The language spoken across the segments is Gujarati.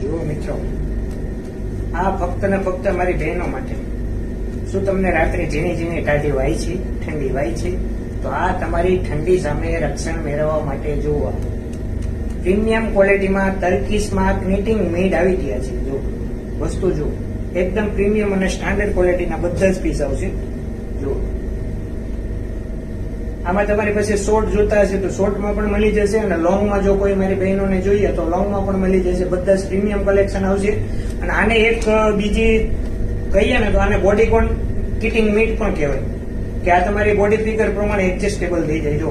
જુઓ મિત્રો, આ ફક્ત ને ફક્ત મારી બહેનો માટે. શું તમને રાત્રે ઝીણી ઝીણી ટાઢી વાય છે, ઠંડી વાય છે, તો આ તમારી ઠંડી સામે રક્ષણ મેળવવા માટે જુઓ. પ્રીમિયમ ક્વોલિટીમાં ટર્કીશમાં ક્નિટિંગ મેડ આવી ગયા છે. જો વસ્તુ જુઓ, એકદમ પ્રીમિયમ અને સ્ટાન્ડર્ડ ક્વોલિટીના બધા જ પીસ આવશે. જુઓ, આમાં તમારી પાસે શોર્ટ જોતા હશે તો શોર્ટમાં પણ મળી જશે, અને લોંગમાં જો કોઈ મારી બહેનોને જોઈએ તો લોંગમાં પણ મળી જશે. બધા જ પ્રીમિયમ કલેક્શન આવશે. અને આને એક બીજી કહીએ ને તો આને બોડીકોન કિટિંગ મીટ પણ કહેવાય, કે આ તમારી બોડી ફિગર પ્રમાણે એડજસ્ટેબલ થઈ જાય. જો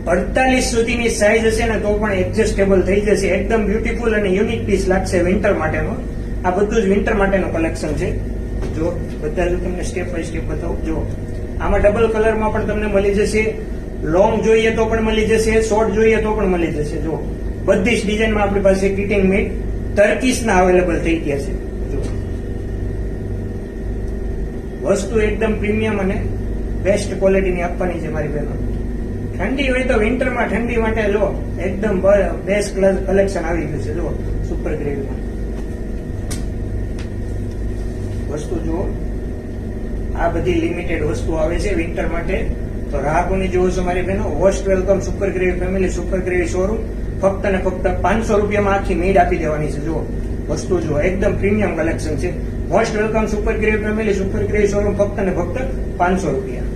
48 સુધીની સાઈઝ હશે ને તો પણ એડજસ્ટેબલ થઈ જશે. એકદમ બ્યુટીફુલ અને યુનિક પીસ લાગશે વિન્ટર માટેનો. આ બધું જ વિન્ટર માટેનું કલેક્શન છે. જો બધા જ તમને સ્ટેપ બાય સ્ટેપ બતાવું. જો આમાં ડબલ કલરમાં પણ તમને મળી જશે, લોંગ જોઈએ તો પણ મળી જશે, શોર્ટ જોઈએ તો પણ મળી જશે. જો બધી જ ડિઝાઇનમાં આપણી પાસે કિટિંગ મીટ ટર્કીશના અવેલેબલ થઈ ગયા છે. જો વસ્તુ એકદમ પ્રીમિયમ અને બેસ્ટ ક્વોલિટીની આપવાની છે મારી બહેનો. ઠંડી હોય તો વિન્ટરમાં ઠંડી માટે લો, એકદમ બેસ્ટ કલેક્શન આવી ગયું છે. જો સુપર ગ્રેડમાં વસ્તુ જુઓ, આ બધી લિમિટેડ વસ્તુ આવે છે વિન્ટર માટે. તો રાહકોની જોવો છો મારી બહેનો, most welcome super gravy family, super gravy showroom. ફક્ત ને ફક્ત 500 રૂપિયામાં આખી મીડ આપી દેવાની છે. જુઓ વસ્તુ જુઓ, એકદમ પ્રીમિયમ કલેક્શન છે. Most welcome super gravy family, super gravy showroom. ફક્ત ને ફક્ત 500 રૂપિયા.